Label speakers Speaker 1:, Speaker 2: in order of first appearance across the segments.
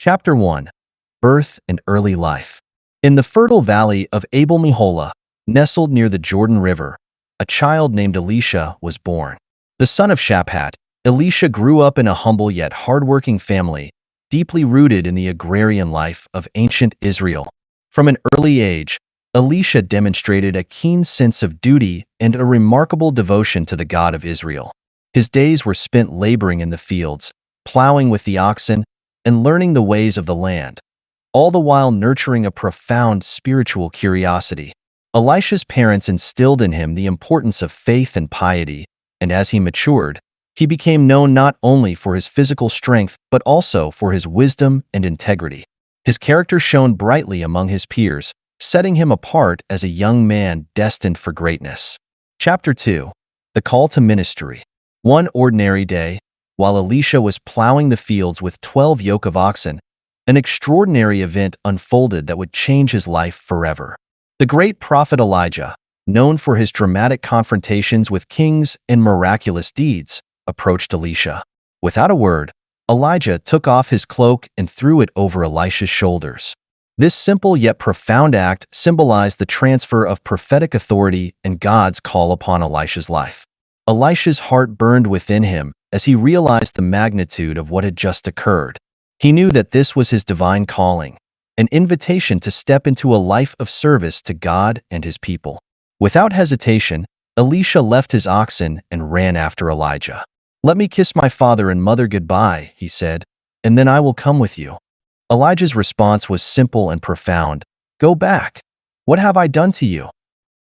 Speaker 1: Chapter 1. Birth and Early Life. In the fertile valley of Abel-Meholah, nestled near the Jordan River, a child named Elisha was born. The son of Shaphat, Elisha grew up in a humble yet hardworking family, deeply rooted in the agrarian life of ancient Israel. From an early age, Elisha demonstrated a keen sense of duty and a remarkable devotion to the God of Israel. His days were spent laboring in the fields, plowing with the oxen, and learning the ways of the land, all the while nurturing a profound spiritual curiosity. Elisha's parents instilled in him the importance of faith and piety, and as he matured, he became known not only for his physical strength but also for his wisdom and integrity. His character shone brightly among his peers, setting him apart as a young man destined for greatness. Chapter 2. The Call to Ministry. One ordinary day, while Elisha was plowing the fields with 12 yoke of oxen, an extraordinary event unfolded that would change his life forever. The great prophet Elijah, known for his dramatic confrontations with kings and miraculous deeds, approached Elisha. Without a word, Elijah took off his cloak and threw it over Elisha's shoulders. This simple yet profound act symbolized the transfer of prophetic authority and God's call upon Elisha's life. Elisha's heart burned within him as he realized the magnitude of what had just occurred. He knew that this was his divine calling, an invitation to step into a life of service to God and his people. Without hesitation, Elisha left his oxen and ran after Elijah. "Let me kiss my father and mother goodbye," he said, "and then I will come with you." Elijah's response was simple and profound. "Go back. What have I done to you?"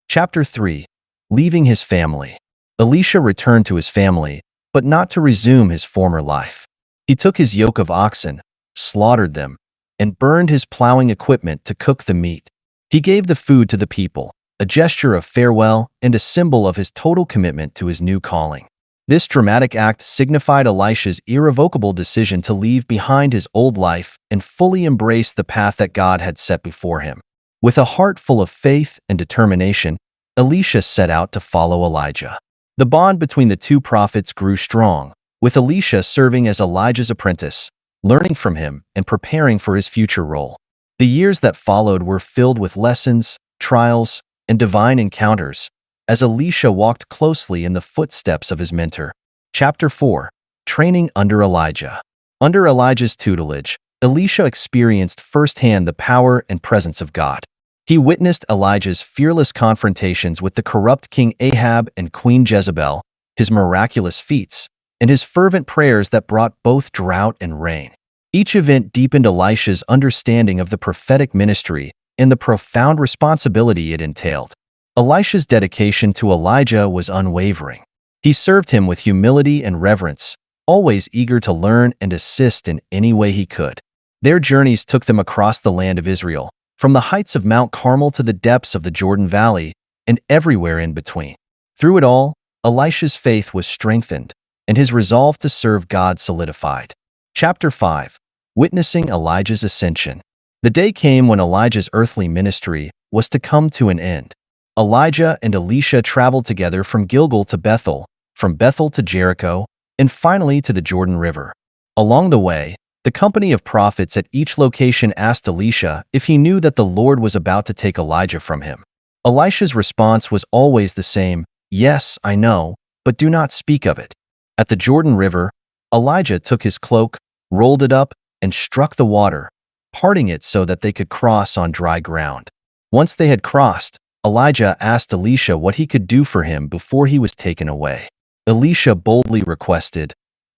Speaker 1: Chapter 3. Leaving his family. Elisha returned to his family, but not to resume his former life. He took his yoke of oxen, slaughtered them, and burned his plowing equipment to cook the meat. He gave the food to the people, a gesture of farewell and a symbol of his total commitment to his new calling. This dramatic act signified Elisha's irrevocable decision to leave behind his old life and fully embrace the path that God had set before him. With a heart full of faith and determination, Elisha set out to follow Elijah. The bond between the two prophets grew strong, with Elisha serving as Elijah's apprentice, learning from him and preparing for his future role. The years that followed were filled with lessons, trials, and divine encounters, as Elisha walked closely in the footsteps of his mentor. Chapter 4. Training under Elijah. Under Elijah's tutelage, Elisha experienced firsthand the power and presence of God. He witnessed Elijah's fearless confrontations with the corrupt King Ahab and Queen Jezebel, his miraculous feats, and his fervent prayers that brought both drought and rain. Each event deepened Elisha's understanding of the prophetic ministry and the profound responsibility it entailed. Elisha's dedication to Elijah was unwavering. He served him with humility and reverence, always eager to learn and assist in any way he could. Their journeys took them across the land of Israel, from the heights of Mount Carmel to the depths of the Jordan Valley, and everywhere in between. Through it all, Elisha's faith was strengthened, and his resolve to serve God solidified. Chapter 5. Witnessing Elijah's Ascension. The day came when Elijah's earthly ministry was to come to an end. Elijah and Elisha traveled together from Gilgal to Bethel, from Bethel to Jericho, and finally to the Jordan River. Along the way, the company of prophets at each location asked Elisha if he knew that the Lord was about to take Elijah from him. Elisha's response was always the same: "Yes, I know, but do not speak of it." At the Jordan River, Elijah took his cloak, rolled it up, and struck the water, parting it so that they could cross on dry ground. Once they had crossed, Elijah asked Elisha what he could do for him before he was taken away. Elisha boldly requested,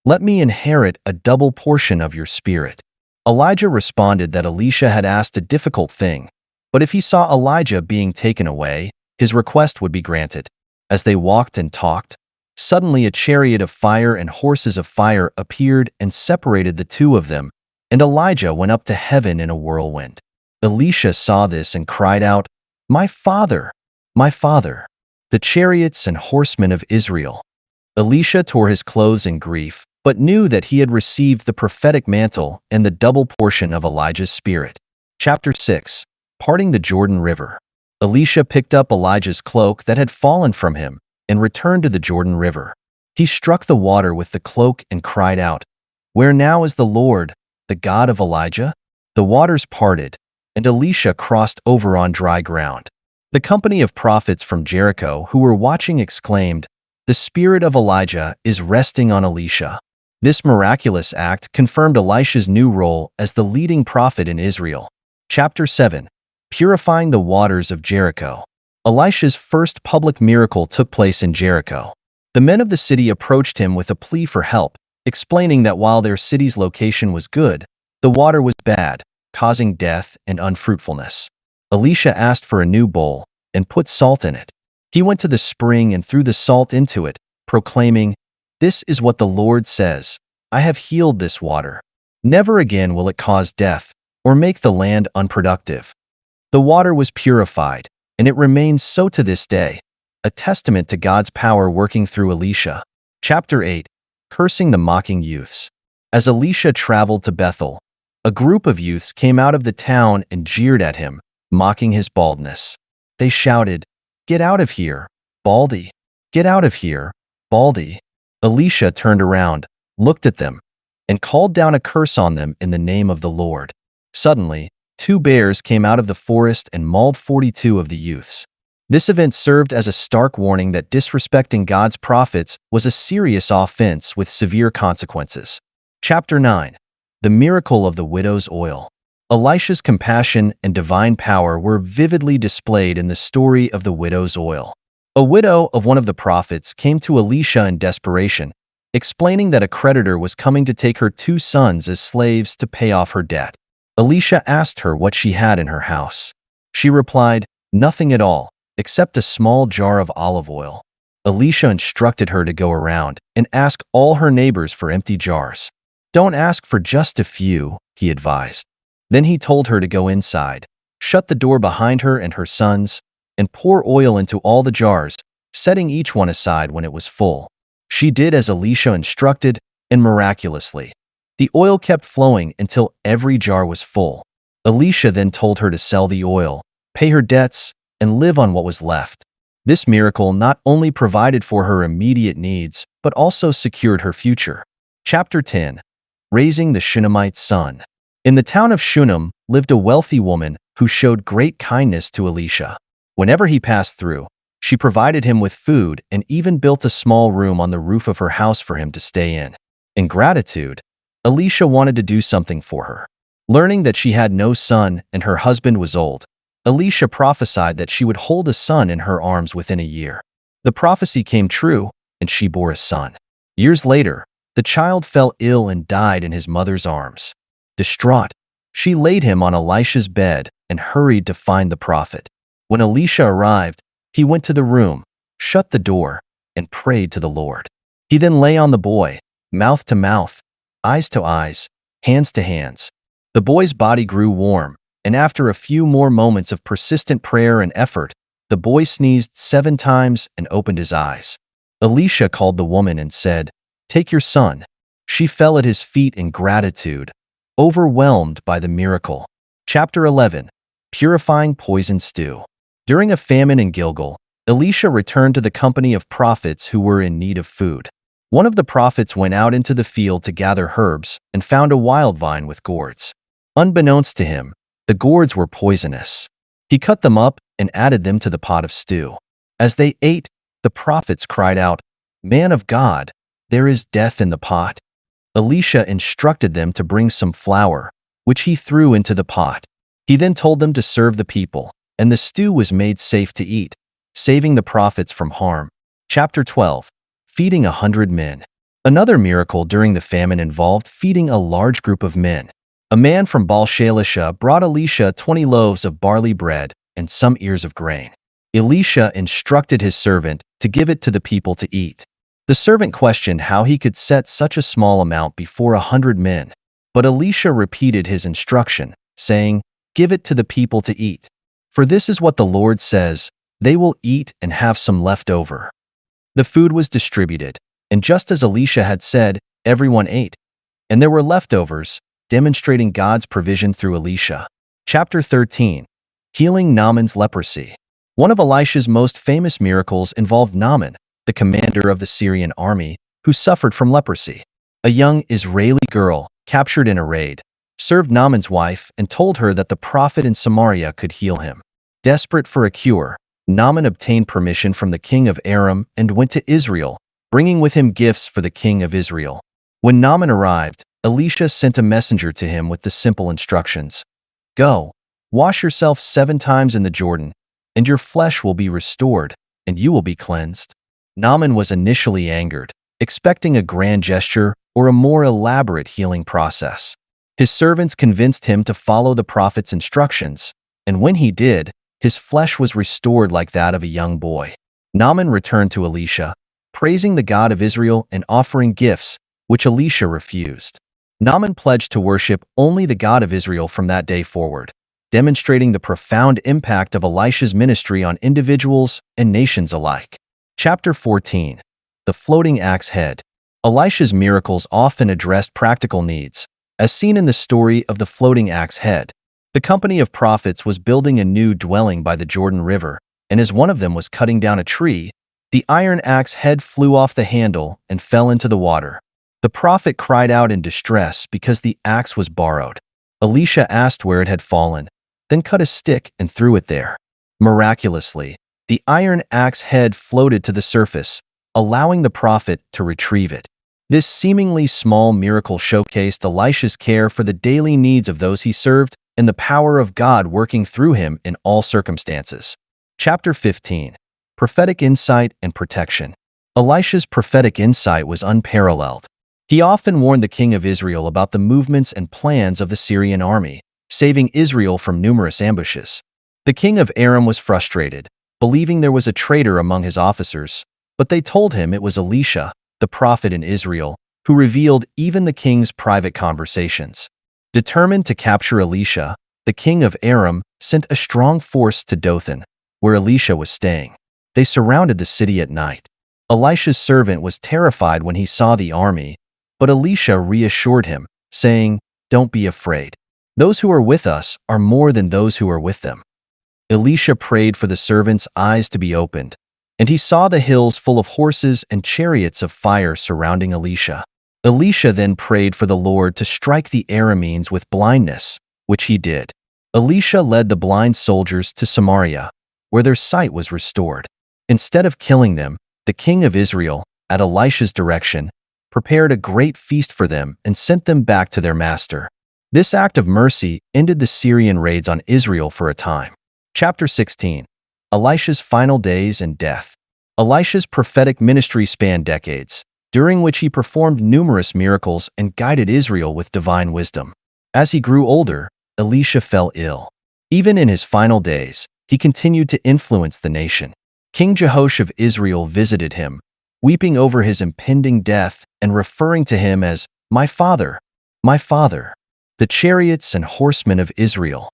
Speaker 1: "Let me inherit a double portion of your spirit." Elijah responded that Elisha had asked a difficult thing, but if he saw Elijah being taken away, his request would be granted. As they walked and talked, suddenly a chariot of fire and horses of fire appeared and separated the two of them, and Elijah went up to heaven in a whirlwind. Elisha saw this and cried out, "My father, my father, the chariots and horsemen of Israel." Elisha tore his clothes in grief, but knew that he had received the prophetic mantle and the double portion of Elijah's spirit. Chapter 6. Parting the Jordan River. Elisha picked up Elijah's cloak that had fallen from him and returned to the Jordan River. He struck the water with the cloak and cried out, "Where now is the Lord, the God of Elijah?" The waters parted, and Elisha crossed over on dry ground. The company of prophets from Jericho who were watching exclaimed, "The spirit of Elijah is resting on Elisha." This miraculous act confirmed Elisha's new role as the leading prophet in Israel. Chapter 7. Purifying the waters of Jericho. Elisha's first public miracle took place in Jericho. The men of the city approached him with a plea for help, explaining that while their city's location was good, the water was bad, causing death and unfruitfulness. Elisha asked for a new bowl and put salt in it. He went to the spring and threw the salt into it, proclaiming, "This is what the Lord says, I have healed this water. Never again will it cause death or make the land unproductive." The water was purified, and it remains so to this day, a testament to God's power working through Elisha. Chapter 8. Cursing the mocking youths. As Elisha traveled to Bethel, a group of youths came out of the town and jeered at him, mocking his baldness. They shouted, "Get out of here, Baldy! Get out of here, Baldy!" Elisha turned around, looked at them, and called down a curse on them in the name of the Lord. Suddenly, 2 bears came out of the forest and mauled 42 of the youths. This event served as a stark warning that disrespecting God's prophets was a serious offense with severe consequences. Chapter 9. The miracle of the widow's oil. Elisha's compassion and divine power were vividly displayed in the story of the widow's oil. A widow of one of the prophets came to Elisha in desperation, explaining that a creditor was coming to take her 2 sons as slaves to pay off her debt. Elisha asked her what she had in her house. She replied, "Nothing at all, except a small jar of olive oil." Elisha instructed her to go around and ask all her neighbors for empty jars. "Don't ask for just a few," he advised. Then he told her to go inside, shut the door behind her and her sons, and pour oil into all the jars, setting each one aside when it was full. She did as Elisha instructed, and miraculously, the oil kept flowing until every jar was full. Elisha then told her to sell the oil, pay her debts, and live on what was left. This miracle not only provided for her immediate needs, but also secured her future. Chapter 10. Raising the Shunammite's son. In the town of Shunem lived a wealthy woman who showed great kindness to Elisha. Whenever he passed through, she provided him with food and even built a small room on the roof of her house for him to stay in. In gratitude, Elisha wanted to do something for her. Learning that she had no son and her husband was old, Elisha prophesied that she would hold a son in her arms within a year. The prophecy came true, and she bore a son. Years later, the child fell ill and died in his mother's arms. Distraught, she laid him on Elisha's bed and hurried to find the prophet. When Elisha arrived, he went to the room, shut the door, and prayed to the Lord. He then lay on the boy, mouth to mouth, eyes to eyes, hands to hands. The boy's body grew warm, and after a few more moments of persistent prayer and effort, the boy sneezed 7 times and opened his eyes. Elisha called the woman and said, "Take your son." She fell at his feet in gratitude, overwhelmed by the miracle. Chapter 11. Purifying poison stew. During a famine in Gilgal, Elisha returned to the company of prophets who were in need of food. One of the prophets went out into the field to gather herbs and found a wild vine with gourds. Unbeknownst to him, the gourds were poisonous. He cut them up and added them to the pot of stew. As they ate, the prophets cried out, "Man of God, there is death in the pot." Elisha instructed them to bring some flour, which he threw into the pot. He then told them to serve the people, and the stew was made safe to eat, saving the prophets from harm. Chapter 12. Feeding 100 men. Another miracle during the famine involved feeding a large group of men. A man from Baal-Shalisha brought Elisha 20 loaves of barley bread and some ears of grain. Elisha instructed his servant to give it to the people to eat. The servant questioned how he could set such a small amount before 100 men, but Elisha repeated his instruction, saying, "Give it to the people to eat. For this is what the Lord says, they will eat and have some left over." The food was distributed, and just as Elisha had said, everyone ate, and there were leftovers, demonstrating God's provision through Elisha. Chapter 13. Healing Naaman's leprosy. One of Elisha's most famous miracles involved Naaman, the commander of the Syrian army, who suffered from leprosy. A young Israeli girl, captured in a raid, served Naaman's wife and told her that the prophet in Samaria could heal him. Desperate for a cure, Naaman obtained permission from the king of Aram and went to Israel, bringing with him gifts for the king of Israel. When Naaman arrived, Elisha sent a messenger to him with the simple instructions: "Go, wash yourself 7 times in the Jordan, and your flesh will be restored, and you will be cleansed." Naaman was initially angered, expecting a grand gesture or a more elaborate healing process. His servants convinced him to follow the prophet's instructions, and when he did, his flesh was restored like that of a young boy. Naaman returned to Elisha, praising the God of Israel and offering gifts, which Elisha refused. Naaman pledged to worship only the God of Israel from that day forward, demonstrating the profound impact of Elisha's ministry on individuals and nations alike. Chapter 14. The Floating Axe Head. Elisha's miracles often addressed practical needs, as seen in the story of the floating axe head. The company of prophets was building a new dwelling by the Jordan River, and as one of them was cutting down a tree, the iron axe head flew off the handle and fell into the water. The prophet cried out in distress because the axe was borrowed. Elisha asked where it had fallen, then cut a stick and threw it there. Miraculously, the iron axe head floated to the surface, allowing the prophet to retrieve it. This seemingly small miracle showcased Elisha's care for the daily needs of those he served and the power of God working through him in all circumstances. Chapter 15. Prophetic Insight and Protection. Elisha's prophetic insight was unparalleled. He often warned the king of Israel about the movements and plans of the Syrian army, saving Israel from numerous ambushes. The king of Aram was frustrated, believing there was a traitor among his officers, but they told him it was Elisha, the prophet in Israel, who revealed even the king's private conversations. Determined to capture Elisha, the king of Aram sent a strong force to Dothan, where Elisha was staying. They surrounded the city at night. Elisha's servant was terrified when he saw the army, but Elisha reassured him, saying, "Don't be afraid. Those who are with us are more than those who are with them." Elisha prayed for the servant's eyes to be opened, and he saw the hills full of horses and chariots of fire surrounding Elisha. Elisha then prayed for the Lord to strike the Arameans with blindness, which he did. Elisha led the blind soldiers to Samaria, where their sight was restored. Instead of killing them, the king of Israel, at Elisha's direction, prepared a great feast for them and sent them back to their master. This act of mercy ended the Syrian raids on Israel for a time. Chapter 16. Elisha's Final Days and Death. Elisha's prophetic ministry spanned decades, during which he performed numerous miracles and guided Israel with divine wisdom. As he grew older, Elisha fell ill. Even in his final days, he continued to influence the nation. King Jehoash of Israel visited him, weeping over his impending death and referring to him as, my father, the chariots and horsemen of Israel."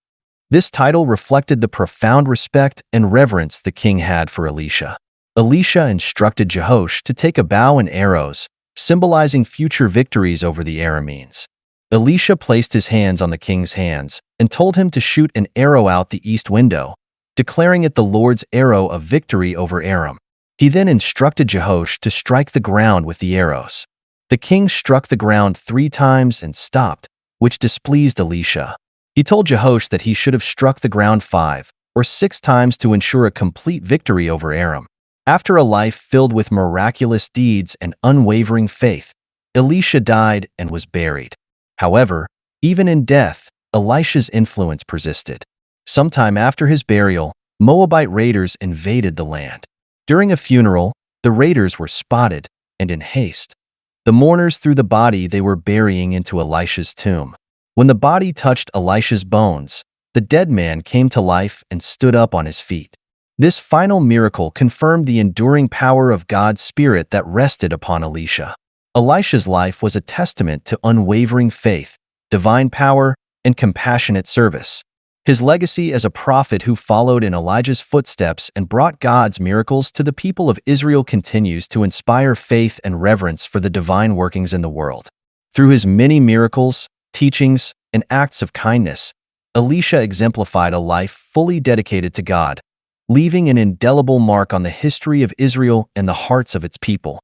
Speaker 1: This title reflected the profound respect and reverence the king had for Elisha. Elisha instructed Jehoash to take a bow and arrows, symbolizing future victories over the Arameans. Elisha placed his hands on the king's hands and told him to shoot an arrow out the east window, declaring it the Lord's arrow of victory over Aram. He then instructed Jehoash to strike the ground with the arrows. The king struck the ground 3 times and stopped, which displeased Elisha. He told Jehoash that he should have struck the ground 5 or 6 times to ensure a complete victory over Aram. After a life filled with miraculous deeds and unwavering faith, Elisha died and was buried. However, even in death, Elisha's influence persisted. Sometime after his burial, Moabite raiders invaded the land. During a funeral, the raiders were spotted, and in haste, the mourners threw the body they were burying into Elisha's tomb. When the body touched Elisha's bones, the dead man came to life and stood up on his feet. This final miracle confirmed the enduring power of God's Spirit that rested upon Elisha. Elisha's life was a testament to unwavering faith, divine power, and compassionate service. His legacy as a prophet who followed in Elijah's footsteps and brought God's miracles to the people of Israel continues to inspire faith and reverence for the divine workings in the world. Through his many miracles, teachings, and acts of kindness, Elisha exemplified a life fully dedicated to God, leaving an indelible mark on the history of Israel and the hearts of its people.